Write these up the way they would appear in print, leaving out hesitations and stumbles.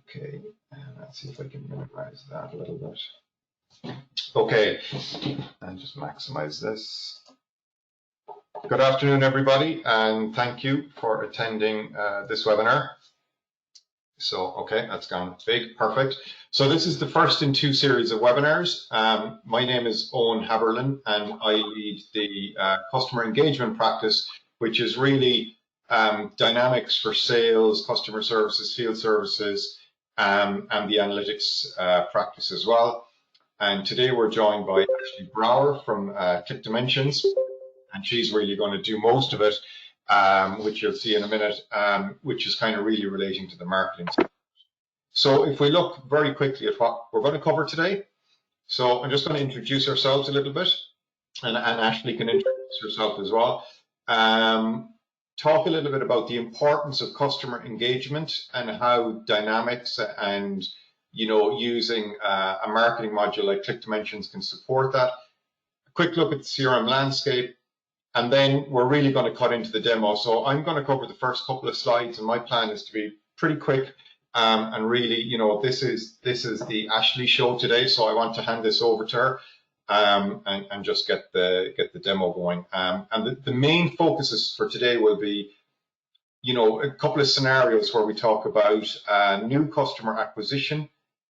Okay, let's see if I can minimize that a little bit. Okay, and just maximize this. Good afternoon, everybody, and thank you for attending this webinar. So, okay, that's gone big, perfect. So this is the first in two series of webinars. My name is Owen Haberlin, and I lead the customer engagement practice, which is really dynamics for sales, customer services, field services, and the analytics practice as well. And today we're joined by Ashley Brower from ClickDimensions, and she's really going to do most of it, which you'll see in a minute, which is kind of really relating to the marketing. So if we look very quickly at what we're going to cover today, so I'm just going to introduce ourselves a little bit, and Ashley can introduce herself as well. Talk a little bit about the importance of customer engagement and how dynamics and using a marketing module like ClickDimensions can support that. A quick look at the CRM landscape, and then we're really going to cut into the demo. So I'm going to cover the first couple of slides, and my plan is to be pretty quick. And really, this is the Ashley show today, so I want to hand this over to her and just get the demo going. And the main focuses for today will be, a couple of scenarios where we talk about new customer acquisition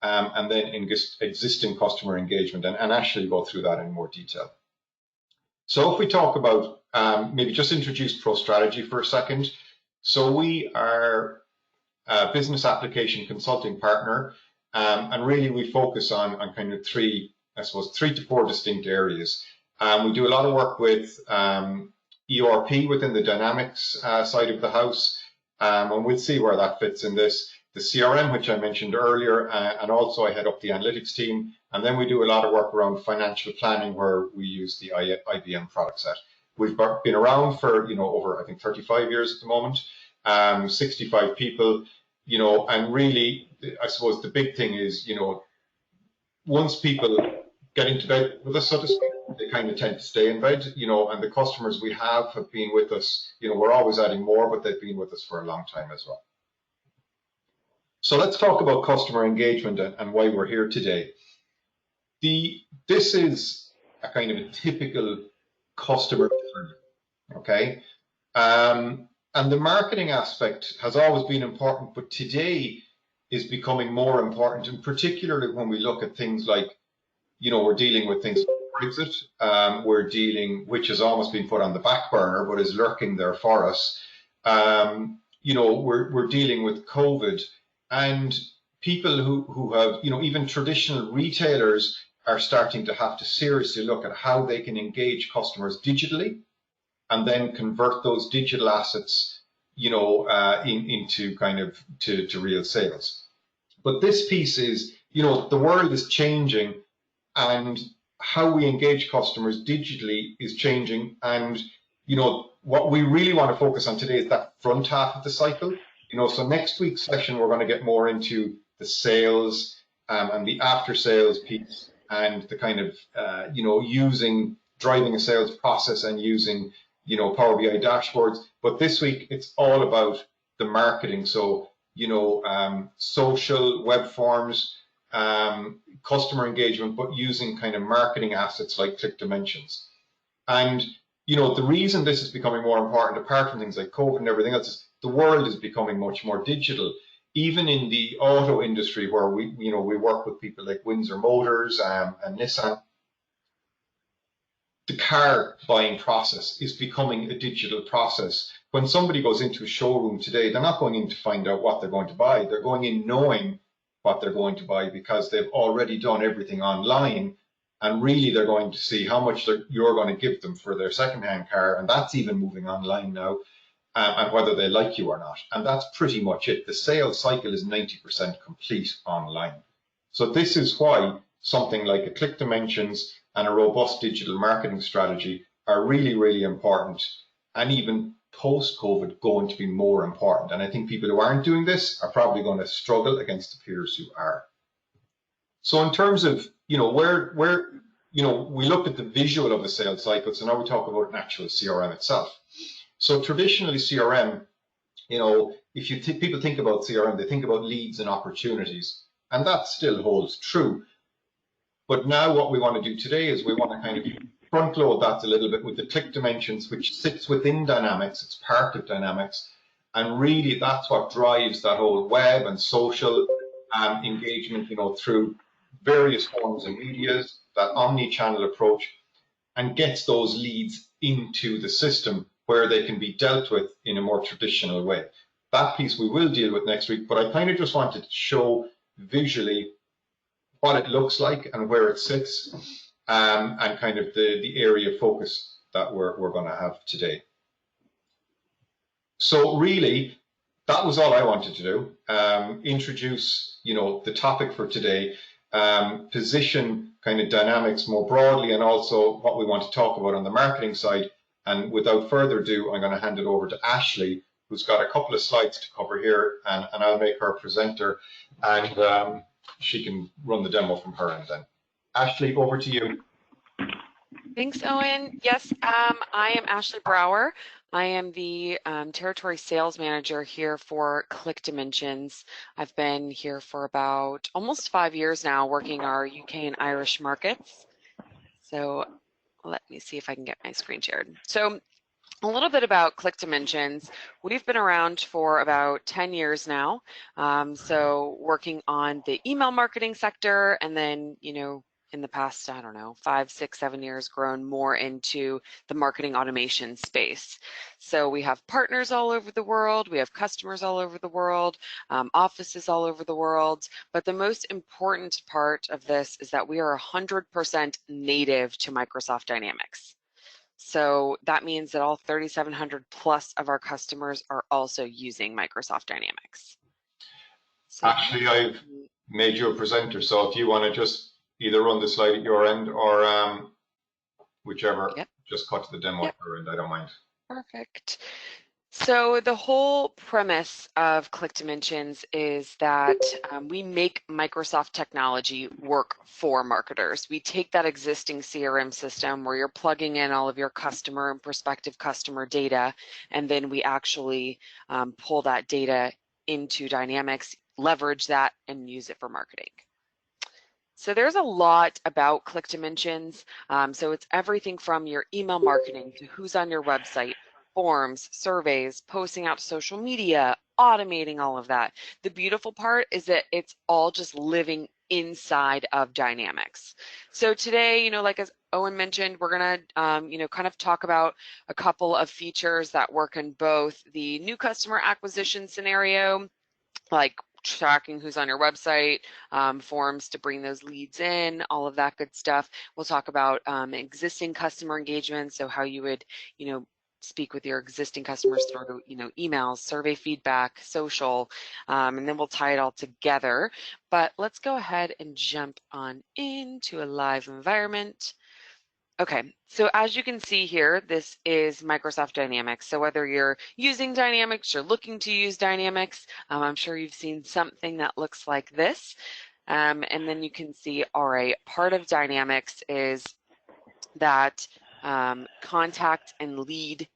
and then existing customer engagement, and Ashley will go through that in more detail. So if we talk about, maybe just introduce ProStrategy for a second. So we are a business application consulting partner, and really we focus on kind of three to four distinct areas. We do a lot of work with ERP within the Dynamics side of the house, and we'll see where that fits in this. The CRM, which I mentioned earlier, and also I head up the analytics team. And then we do a lot of work around financial planning where we use the IBM product set. We've been around for, over, I think, 35 years at the moment, 65 people, and really, I suppose the big thing is, once people get into bed with us, so to speak, they kind of tend to stay in bed, and the customers we have been with us, we're always adding more, but they've been with us for a long time as well. So let's talk about customer engagement and why we're here today. This is a kind of a typical customer journey, okay? And the marketing aspect has always been important, but today is becoming more important, and particularly when we look at things like, we're dealing with things like Brexit, which has almost been put on the back burner, but is lurking there for us. We're dealing with COVID, and people who have, even traditional retailers are starting to have to seriously look at how they can engage customers digitally and then convert those digital assets, into kind of to real sales. But this piece is, the world is changing, and how we engage customers digitally is changing. And, what we really want to focus on today is that front half of the cycle. So next week's session, we're going to get more into the sales and the after sales piece, and the kind of, driving a sales process and using, Power BI dashboards. But this week, it's all about the marketing. So, social, web forms, customer engagement, but using kind of marketing assets like ClickDimensions. And, the reason this is becoming more important, apart from things like COVID and everything else, is the world is becoming much more digital. Even in the auto industry, where we work with people like Windsor Motors and Nissan, the car buying process is becoming a digital process. When somebody goes into a showroom today, they're not going in to find out what they're going to buy. They're going in knowing what they're going to buy because they've already done everything online, and really they're going to see how much you're going to give them for their second-hand car, and that's even moving online now. And whether they like you or not. And that's pretty much it. The sales cycle is 90% complete online. So this is why something like a ClickDimensions and a robust digital marketing strategy are really, really important, and even post-COVID going to be more important. And I think people who aren't doing this are probably going to struggle against the peers who are. So in terms of, where we looked at the visual of the sales cycle, so now we talk about an actual CRM itself. So traditionally CRM, if you people think about CRM, they think about leads and opportunities, and that still holds true. But now what we want to do today is we want to kind of front load that a little bit with the click dimensions, which sits within Dynamics. It's part of Dynamics. And really that's what drives that whole web and social engagement, through various forms of medias, that omni-channel approach, and gets those leads into the system where they can be dealt with in a more traditional way. That piece we will deal with next week, but I kind of just wanted to show visually what it looks like and where it sits, and kind of the area of focus that we're going to have today. So really, that was all I wanted to do. Introduce, the topic for today, position kind of Dynamics more broadly, and also what we want to talk about on the marketing side. And without further ado, I'm going to hand it over to Ashley, who's got a couple of slides to cover here, and I'll make her presenter, and she can run the demo from her end then. Ashley, over to you. Thanks, Owen. Yes, I am Ashley Brower. I am the territory sales manager here for ClickDimensions. I've been here for about almost 5 years now, working our UK and Irish markets. So let me see if I can get my screen shared. So a little bit about ClickDimensions. We've been around for about 10 years now. So working on the email marketing sector, and then, in the past, 5, 6, 7 years, grown more into the marketing automation space. So we have partners all over the world, we have customers all over the world, offices all over the world, but the most important part of this is that we are 100% native to Microsoft Dynamics. So that means that all 3,700 plus of our customers are also using Microsoft Dynamics. So Actually, I've made you a presenter, so if you want to just either run the slide at your end or whichever, just cut to the demo at your end, I don't mind. Perfect. So the whole premise of ClickDimensions is that we make Microsoft technology work for marketers. We take that existing CRM system where you're plugging in all of your customer and prospective customer data, and then we actually pull that data into Dynamics, leverage that, and use it for marketing. So there's a lot about ClickDimensions. So it's everything from your email marketing to who's on your website, forms, surveys, posting out to social media, automating all of that. The beautiful part is that it's all just living inside of Dynamics. So today, like as Owen mentioned, we're gonna, kind of talk about a couple of features that work in both the new customer acquisition scenario, like tracking who's on your website, forms to bring those leads in, all of that good stuff. We'll talk about existing customer engagement, so how you would, speak with your existing customers through, emails, survey feedback, social, and then we'll tie it all together. But let's go ahead and jump on into a live environment. Okay, so as you can see here, this is Microsoft Dynamics. So whether you're using Dynamics, you're looking to use Dynamics, I'm sure you've seen something that looks like this. And then you can see, all right, part of Dynamics is that contact and lead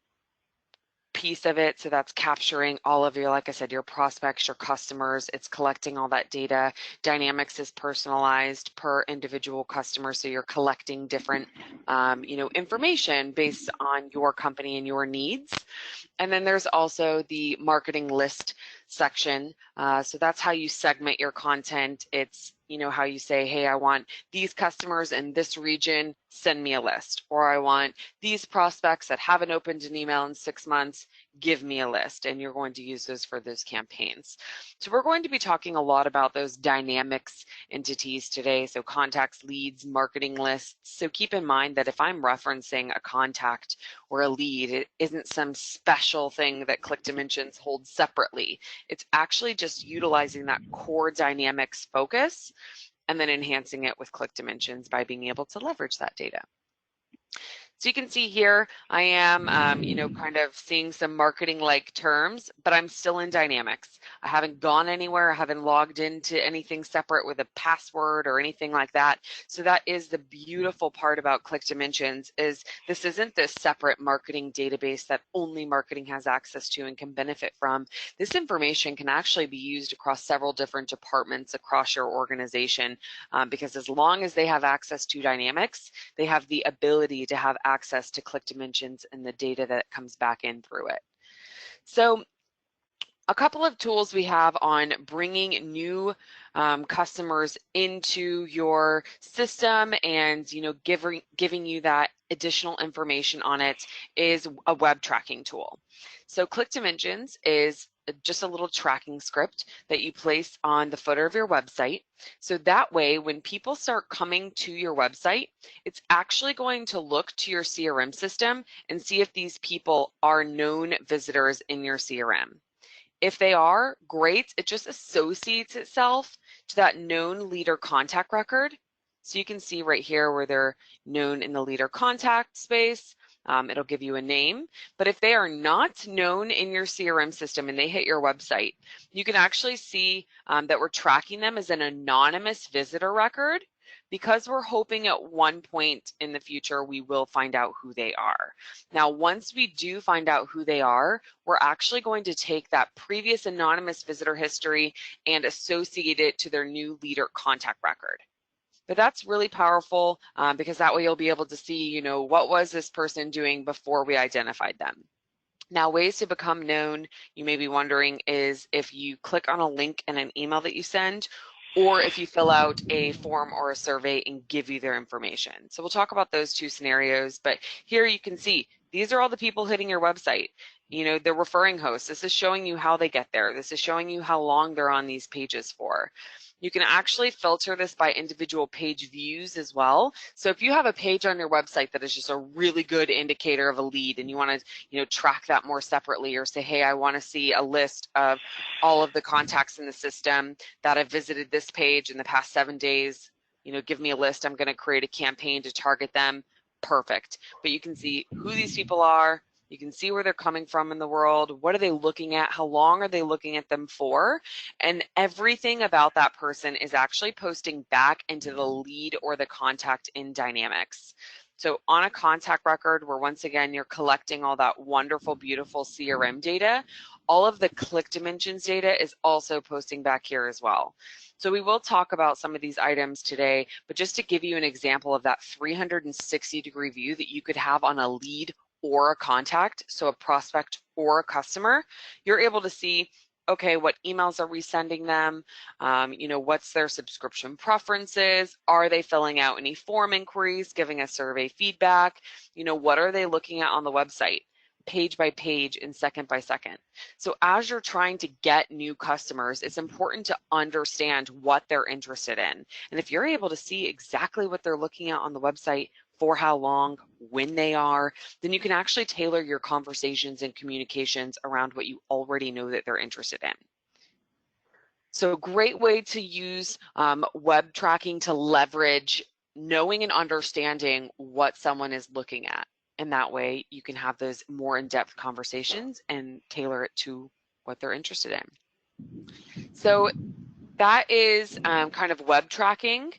piece of it. So that's capturing all of your, like I said, your prospects, your customers. It's collecting all that data. Dynamics is personalized per individual customer. So you're collecting different, information based on your company and your needs. And then there's also the marketing list section. So that's how you segment your content. It's, how you say, hey, I want these customers in this region, send me a list. Or I want these prospects that haven't opened an email in 6 months, give me a list. And you're going to use those for those campaigns. So we're going to be talking a lot about those Dynamics entities today. So contacts, leads, marketing lists. So keep in mind that if I'm referencing a contact or a lead, it isn't some special thing that ClickDimensions holds separately. It's actually just utilizing that core Dynamics focus and then enhancing it with ClickDimensions by being able to leverage that data. So you can see here, I am, kind of seeing some marketing-like terms, but I'm still in Dynamics. I haven't gone anywhere. I haven't logged into anything separate with a password or anything like that. So that is the beautiful part about ClickDimensions, is this isn't this separate marketing database that only marketing has access to and can benefit from. This information can actually be used across several different departments across your organization, because as long as they have access to Dynamics, they have the ability to have access to ClickDimensions and the data that comes back in through it. So a couple of tools we have on bringing new customers into your system and giving you that additional information on it is a web tracking tool. So ClickDimensions is just a little tracking script that you place on the footer of your website. So that way, when people start coming to your website, it's actually going to look to your CRM system and see if these people are known visitors in your CRM. If they are, great. It just associates itself to that known leader contact record. So you can see right here where they're known in the leader contact space. It'll give you a name. But if they are not known in your CRM system and they hit your website, you can actually see that we're tracking them as an anonymous visitor record, because we're hoping at one point in the future we will find out who they are. Now, once we do find out who they are, we're actually going to take that previous anonymous visitor history and associate it to their new leader contact record. But that's really powerful, because that way you'll be able to see, what was this person doing before we identified them. Now, ways to become known, you may be wondering, is if you click on a link in an email that you send, or if you fill out a form or a survey and give you their information. So we'll talk about those two scenarios, but here you can see these are all the people hitting your website. They're referring hosts. This is showing you how they get there. This is showing you how long they're on these pages for. You can actually filter this by individual page views as well. So if you have a page on your website that is just a really good indicator of a lead and you want to, track that more separately, or say, hey, I want to see a list of all of the contacts in the system that have visited this page in the past 7 days, give me a list. I'm going to create a campaign to target them. Perfect. But you can see who these people are. You can see where they're coming from in the world. What are they looking at? How long are they looking at them for? And everything about that person is actually posting back into the lead or the contact in Dynamics. So on a contact record, where once again, you're collecting all that wonderful, beautiful CRM data, all of the ClickDimensions data is also posting back here as well. So we will talk about some of these items today, but just to give you an example of that 360-degree view that you could have on a lead or a contact, so a prospect or a customer, you're able to see, okay, what emails are we sending them? What's their subscription preferences? Are they filling out any form inquiries, giving us survey feedback? What are they looking at on the website, page by page and second by second? So as you're trying to get new customers, it's important to understand what they're interested in. And if you're able to see exactly what they're looking at on the website, for how long, when they are, then you can actually tailor your conversations and communications around what you already know that they're interested in. So a great way to use web tracking to leverage knowing and understanding what someone is looking at. And that way you can have those more in-depth conversations and tailor it to what they're interested in. So that is kind of web tracking.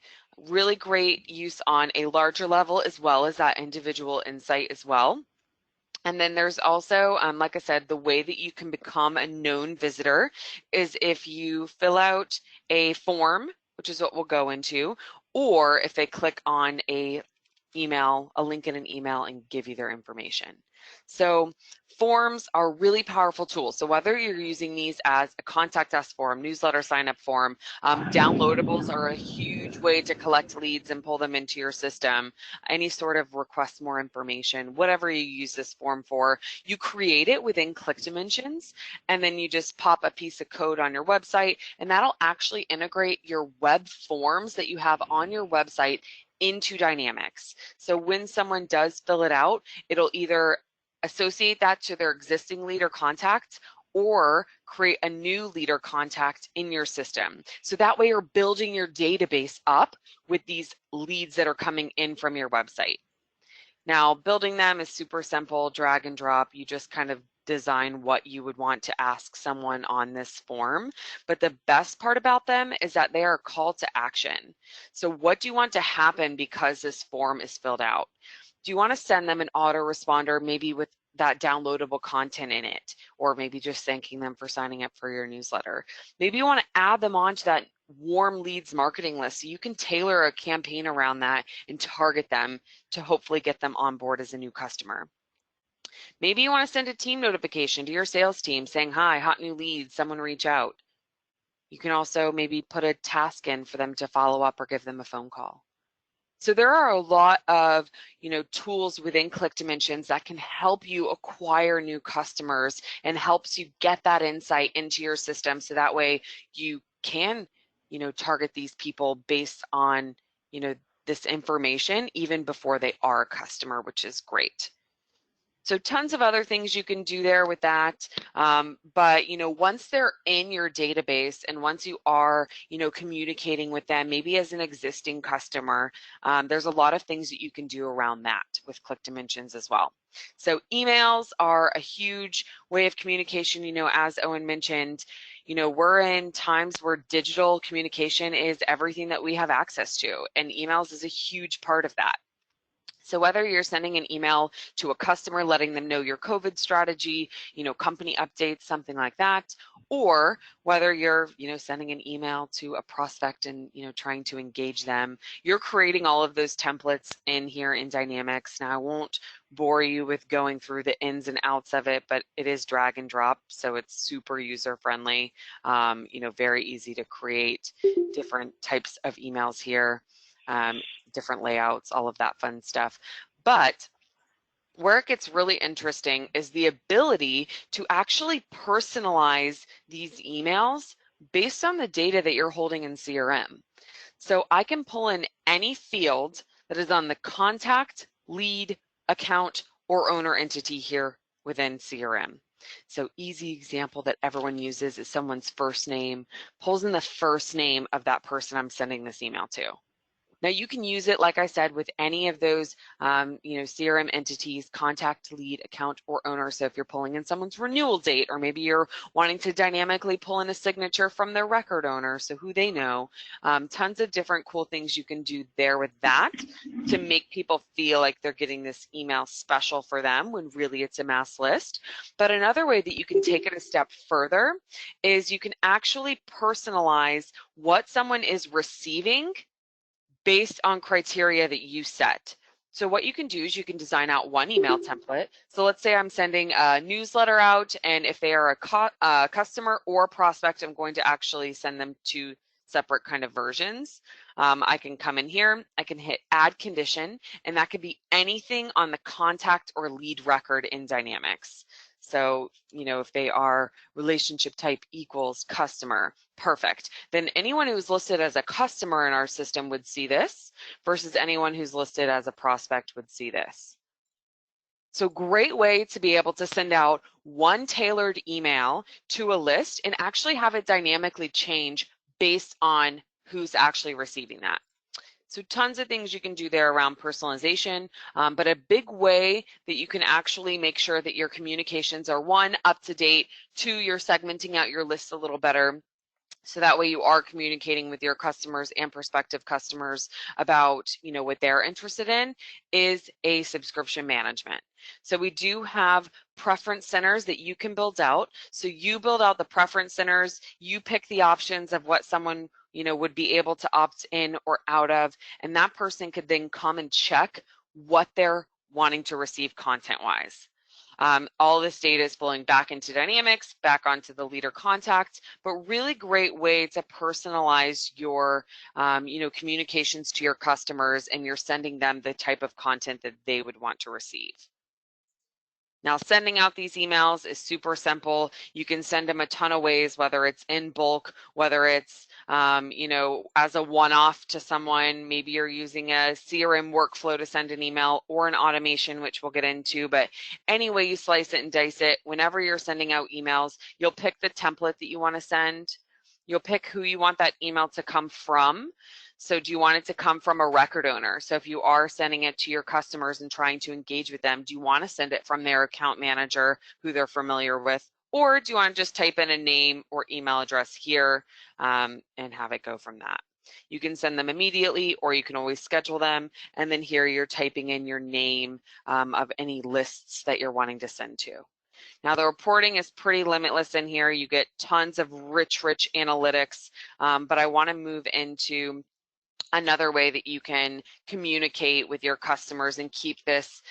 Really great use on a larger level, as well as that individual insight as well. And then there's also, like I said, the way that you can become a known visitor is if you fill out a form, which is what we'll go into, or if they click on a link in an email and give you their information. So forms are really powerful tools. So whether you're using these as a contact us form, newsletter sign up form, downloadables are a huge way to collect leads and pull them into your system. Any sort of request more information, whatever you use this form for, you create it within ClickDimensions, and then you just pop a piece of code on your website, and that'll actually integrate your web forms that you have on your website into Dynamics. So when someone does fill it out, it'll either associate that to their existing leader contact or create a new leader contact in your system. So that way you're building your database up with these leads that are coming in from your website. Now, building them is super simple, drag and drop. You just kind of design what you would want to ask someone on this form. But the best part about them is that they are a call to action. So what do you want to happen because this form is filled out? Do you want to send them an autoresponder, maybe with that downloadable content in it, or maybe just thanking them for signing up for your newsletter? Maybe you want to add them onto that warm leads marketing list so you can tailor a campaign around that and target them to hopefully get them on board as a new customer. Maybe you want to send a team notification to your sales team saying, hi, hot new leads, someone reach out. You can also maybe put a task in for them to follow up or give them a phone call. So there are a lot of, tools within ClickDimensions that can help you acquire new customers and helps you get that insight into your system so that way you can, target these people based on, this information even before they are a customer, which is great. So tons of other things you can do there with that. But, once they're in your database and once you are, communicating with them, maybe as an existing customer, there's a lot of things that you can do around that with ClickDimensions as well. So emails are a huge way of communication, as Owen mentioned. We're in times where digital communication is everything that we have access to, and emails is a huge part of that. So whether you're sending an email to a customer, letting them know your COVID strategy, company updates, something like that, or whether you're, sending an email to a prospect and, trying to engage them, you're creating all of those templates in here in Dynamics. Now, I won't bore you with going through the ins and outs of it, but it is drag and drop, so it's super user friendly, very easy to create different types of emails here. Different layouts, all of that fun stuff. But where it gets really interesting is the ability to actually personalize these emails based on the data that you're holding in CRM. So I can pull in any field that is on the contact, lead, account, or owner entity here within CRM. So easy example that everyone uses is someone's first name, pulls in the first name of that person I'm sending this email to. Now you can use it, like I said, with any of those, CRM entities, contact, lead, account, or owner. So if you're pulling in someone's renewal date, or maybe you're wanting to dynamically pull in a signature from their record owner, so who they know, tons of different cool things you can do there with that to make people feel like they're getting this email special for them when really it's a mass list. But another way that you can take it a step further is you can actually personalize what someone is receiving based on criteria that you set. So what you can do is you can design out one email template. So let's say I'm sending a newsletter out, and if they are a customer or prospect, I'm going to actually send them two separate kind of versions. I can come in here, I can hit add condition, and that could be anything on the contact or lead record in Dynamics. So, if they are relationship type equals customer, perfect. Then anyone who's listed as a customer in our system would see this versus anyone who's listed as a prospect would see this. So great way to be able to send out one tailored email to a list and actually have it dynamically change based on who's actually receiving that. So tons of things you can do there around personalization, but a big way that you can actually make sure that your communications are, one, up to date, two, you're segmenting out your list a little better, so that way you are communicating with your customers and prospective customers about, what they're interested in, is a subscription management. So we do have preference centers that you can build out. So you build out the preference centers, you pick the options of what someone, would be able to opt in or out of, and that person could then come and check what they're wanting to receive content-wise. All this data is flowing back into Dynamics, back onto the leader contact, but really great way to personalize your, communications to your customers, and you're sending them the type of content that they would want to receive. Now, sending out these emails is super simple. You can send them a ton of ways, whether it's in bulk, whether it's, as a one-off to someone. Maybe you're using a CRM workflow to send an email, or an automation, which we'll get into. But any way you slice it and dice it, whenever you're sending out emails, you'll pick the template that you want to send. You'll pick who you want that email to come from. So do you want it to come from a record owner? So if you are sending it to your customers and trying to engage with them, do you want to send it from their account manager who they're familiar with? Or do you want to just type in a name or email address here and have it go from that? You can send them immediately, or you can always schedule them. And then here you're typing in your name of any lists that you're wanting to send to. Now the reporting is pretty limitless in here. You get tons of rich analytics, but I want to move into another way that you can communicate with your customers and keep this,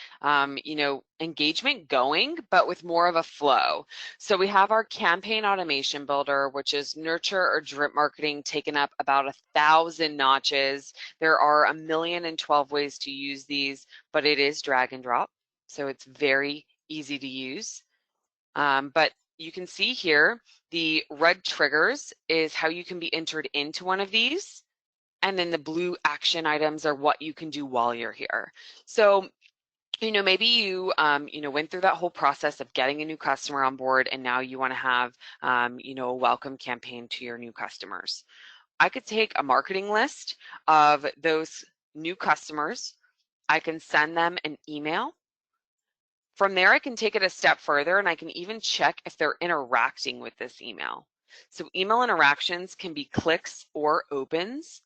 engagement going, but with more of a flow. So we have our campaign automation builder, which is nurture or drip marketing, taken up about 1,000 notches. There are 1,012 ways to use these, but it is drag and drop. So it's very easy to use. But you can see here, the red triggers is how you can be entered into one of these. And then the blue action items are what you can do while you're here. So, maybe you, went through that whole process of getting a new customer on board, and now you want to have, a welcome campaign to your new customers. I could take a marketing list of those new customers. I can send them an email. From there, I can take it a step further, and I can even check if they're interacting with this email. So email interactions can be clicks or opens.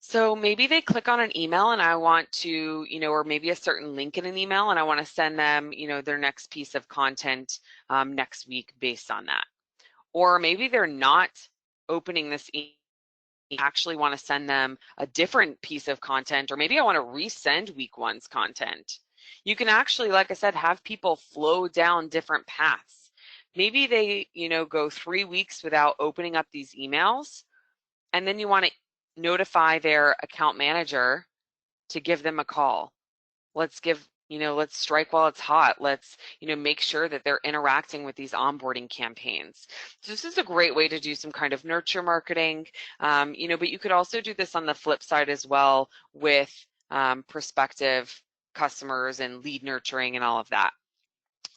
So maybe they click on an email and I want to, or maybe a certain link in an email, and I want to send them, their next piece of content next week based on that. Or maybe they're not opening this email. I actually want to send them a different piece of content, or maybe I want to resend week one's content. You can actually, like I said, have people flow down different paths. Maybe they, go 3 weeks without opening up these emails, and then you want to notify their account manager to give them a call. Let's strike while it's hot. Let's, make sure that they're interacting with these onboarding campaigns. So this is a great way to do some kind of nurture marketing, but you could also do this on the flip side as well with prospective customers and lead nurturing and all of that.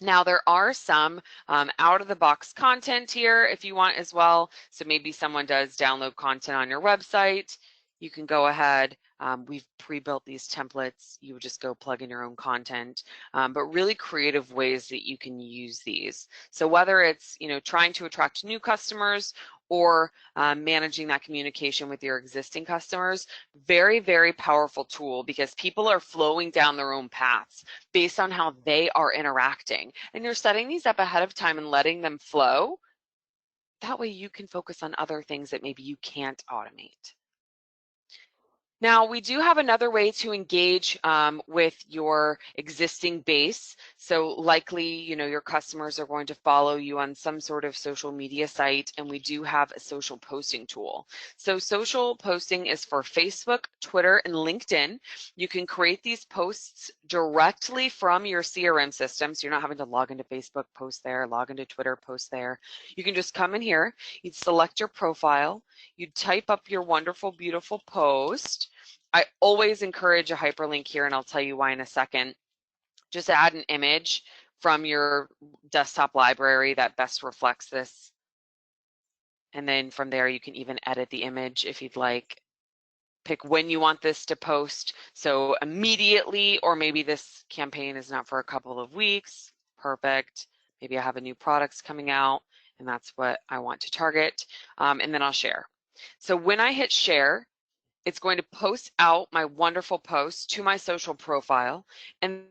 Now there are some out-of-the-box content here if you want as well. So maybe someone does download content on your website. You can go ahead. We've pre-built these templates. You would just go plug in your own content, but really creative ways that you can use these. So whether it's trying to attract new customers or managing that communication with your existing customers, very, very powerful tool, because people are flowing down their own paths based on how they are interacting. And you're setting these up ahead of time and letting them flow. That way you can focus on other things that maybe you can't automate. Now, we do have another way to engage with your existing base. So likely, your customers are going to follow you on some sort of social media site, and we do have a social posting tool. So social posting is for Facebook, Twitter, and LinkedIn. You can create these posts directly from your CRM system, so you're not having to log into Facebook, post there, log into Twitter, post there. You can just come in here, you'd select your profile, you'd type up your wonderful, beautiful post. I always encourage a hyperlink here, and I'll tell you why in a second. Just add an image from your desktop library that best reflects this. And then from there, you can even edit the image if you'd like. Pick when you want this to post. So immediately, or maybe this campaign is not for a couple of weeks. Perfect. Maybe I have a new products coming out, and that's what I want to target. And then I'll share. So when I hit share, it's going to post out my wonderful post to my social profile. And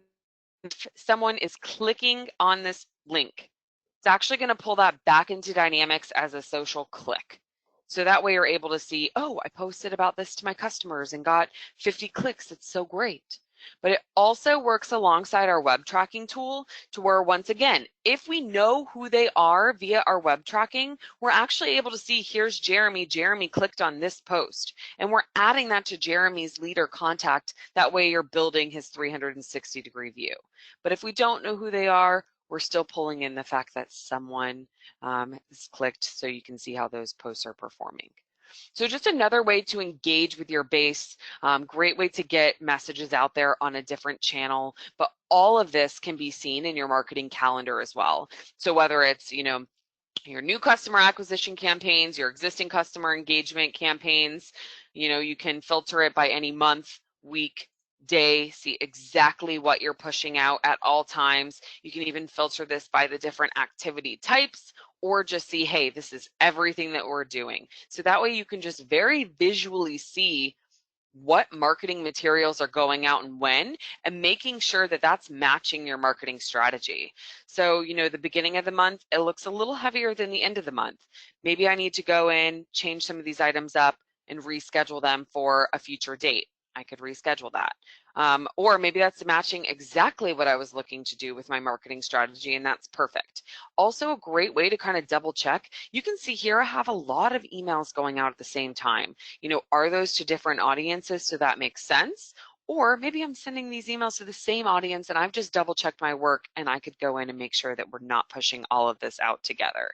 if someone is clicking on this link, it's actually going to pull that back into Dynamics as a social click. So that way you're able to see, oh, I posted about this to my customers and got 50 clicks. It's so great. But it also works alongside our web tracking tool, to where, once again, if we know who they are via our web tracking, we're actually able to see, here's Jeremy. Jeremy clicked on this post, and we're adding that to Jeremy's leader contact. That way you're building his 360-degree view. But if we don't know who they are, we're still pulling in the fact that someone has clicked, so you can see how those posts are performing. So just another way to engage with your base, great way to get messages out there on a different channel, but all of this can be seen in your marketing calendar as well. So whether it's, your new customer acquisition campaigns, your existing customer engagement campaigns. You can filter it by any month, week, day, see exactly what you're pushing out at all times. You can even filter this by the different activity types, or just see, hey, this is everything that we're doing. So that way you can just very visually see what marketing materials are going out and when, and making sure that that's matching your marketing strategy. So, the beginning of the month, it looks a little heavier than the end of the month. Maybe I need to go in, change some of these items up, and reschedule them for a future date. I could reschedule that. Or maybe that's matching exactly what I was looking to do with my marketing strategy, and that's perfect. Also, a great way to kind of double check, you can see here I have a lot of emails going out at the same time. Are those to different audiences, so that makes sense? Or maybe I'm sending these emails to the same audience and I've just double checked my work, and I could go in and make sure that we're not pushing all of this out together.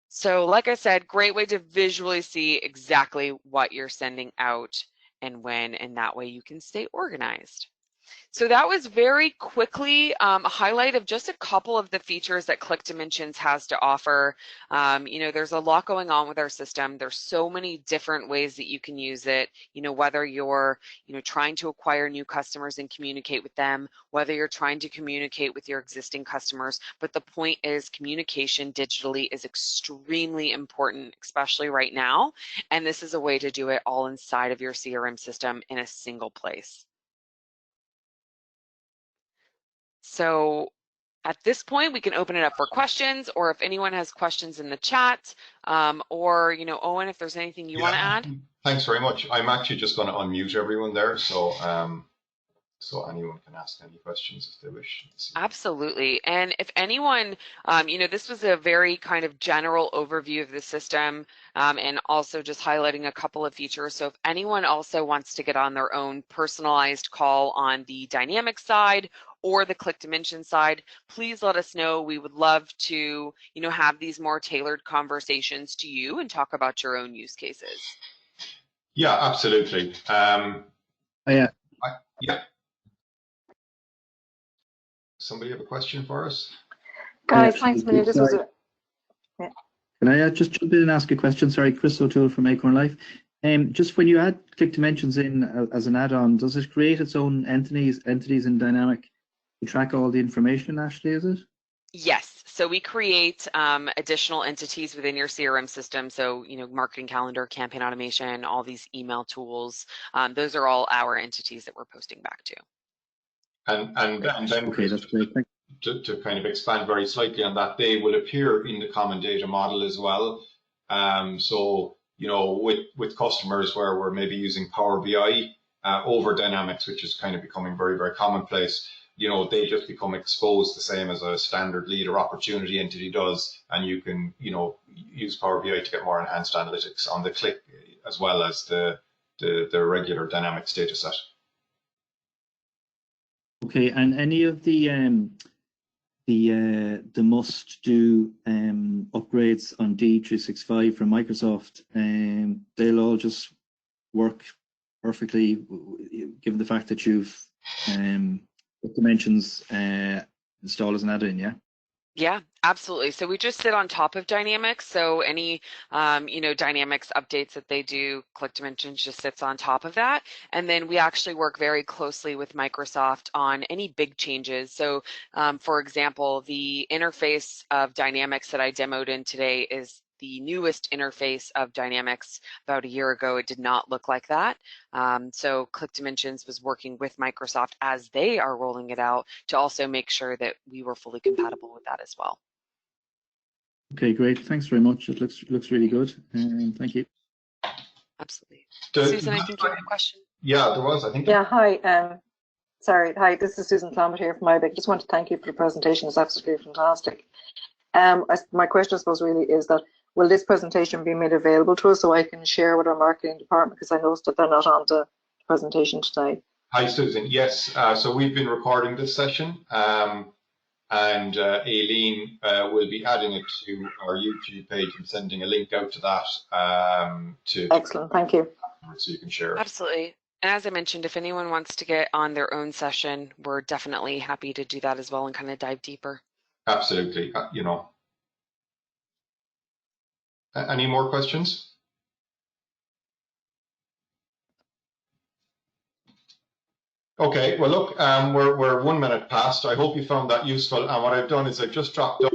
So like I said, great way to visually see exactly what you're sending out and when, and that way you can stay organized. So that was very quickly a highlight of just a couple of the features that ClickDimensions has to offer. There's a lot going on with our system. There's so many different ways that you can use it, whether you're, trying to acquire new customers and communicate with them, whether you're trying to communicate with your existing customers. But the point is, communication digitally is extremely important, especially right now. And this is a way to do it all inside of your CRM system in a single place. So at this point, we can open it up for questions, or if anyone has questions in the chat, or, Owen, if there's anything you want to add. Thanks very much. I'm actually just going to unmute everyone there, so anyone can ask any questions if they wish. Absolutely. And if anyone, this was a very kind of general overview of the system, and also just highlighting a couple of features. So if anyone also wants to get on their own personalized call on the dynamic side or the ClickDimensions side, please let us know. We would love to, have these more tailored conversations to you and talk about your own use cases. Yeah, absolutely. Yeah. Somebody have a question for us? Guys, thanks a million. This was Can I just jump in and ask a question? Sorry, Chris O'Toole from Acorn Life. Just when you add ClickDimensions in as an add-on, does it create its own entities in Dynamic to track all the information, Ashley, is it? Yes. So we create additional entities within your CRM system. So, marketing calendar, campaign automation, all these email tools. Those are all our entities that we're posting back to. And then okay, that's great. To kind of expand very slightly on that, they will appear in the common data model as well. So, with customers where we're maybe using Power BI over Dynamics, which is kind of becoming very, very commonplace, they just become exposed the same as a standard lead or opportunity entity does. And you can, use Power BI to get more enhanced analytics on the click as well as the regular Dynamics data set. Okay, and any of the must-do upgrades on D365 from Microsoft, they'll all just work perfectly, given the fact that you've Dimensions installed as an add-in, yeah? Yeah, absolutely. So we just sit on top of Dynamics. So any, Dynamics updates that they do, ClickDimensions just sits on top of that. And then we actually work very closely with Microsoft on any big changes. So, for example, the interface of Dynamics that I demoed in today is the newest interface of Dynamics. About a year ago, it did not look like that. So ClickDimensions was working with Microsoft as they are rolling it out to also make sure that we were fully compatible with that as well. Okay, great. Thanks very much. It looks really good. Thank you. Absolutely. Susan, I think you had a question. Yeah, there was, I think. Yeah, hi. Sorry, hi, this is Susan Clomit here from IBIC. Just want to thank you for the presentation. It's absolutely fantastic. My question, I suppose, really is that, will this presentation be made available to us so I can share with our marketing department, because I noticed that they're not on the presentation today? Hi, Susan. Yes, so we've been recording this session, and Aileen will be adding it to our YouTube page and sending a link out to that. Excellent, thank you. So you can share it. Absolutely. And as I mentioned, if anyone wants to get on their own session, we're definitely happy to do that as well and kind of dive deeper. Absolutely. Any more questions? Okay, well look, we're 1 minute past. I hope you found that useful. And what I've done is I've just dropped up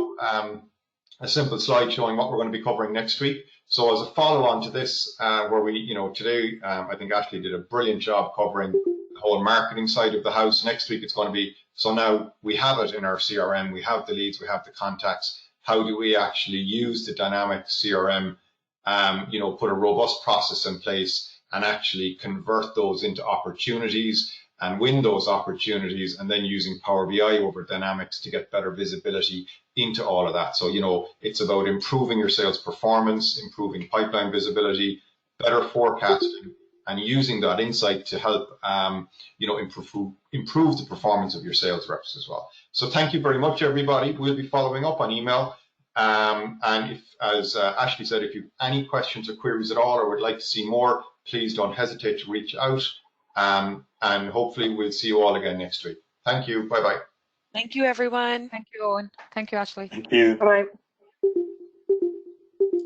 a simple slide showing what we're going to be covering next week. So as a follow-on to this, where we, today, I think Ashley did a brilliant job covering the whole marketing side of the house. Next week it's going to be, so now we have it in our CRM, we have the leads, we have the contacts. How do we actually use the dynamic CRM, put a robust process in place and actually convert those into opportunities and win those opportunities, and then using Power BI over Dynamics to get better visibility into all of that. So, it's about improving your sales performance, improving pipeline visibility, better forecasting, and using that insight to help, improve the performance of your sales reps as well. So thank you very much, everybody. We'll be following up on email. And if, as Ashley said, if you have any questions or queries at all or would like to see more, please don't hesitate to reach out. And hopefully we'll see you all again next week. Thank you. Bye-bye. Thank you, everyone. Thank you, Owen. Thank you, Ashley. Thank you. Bye.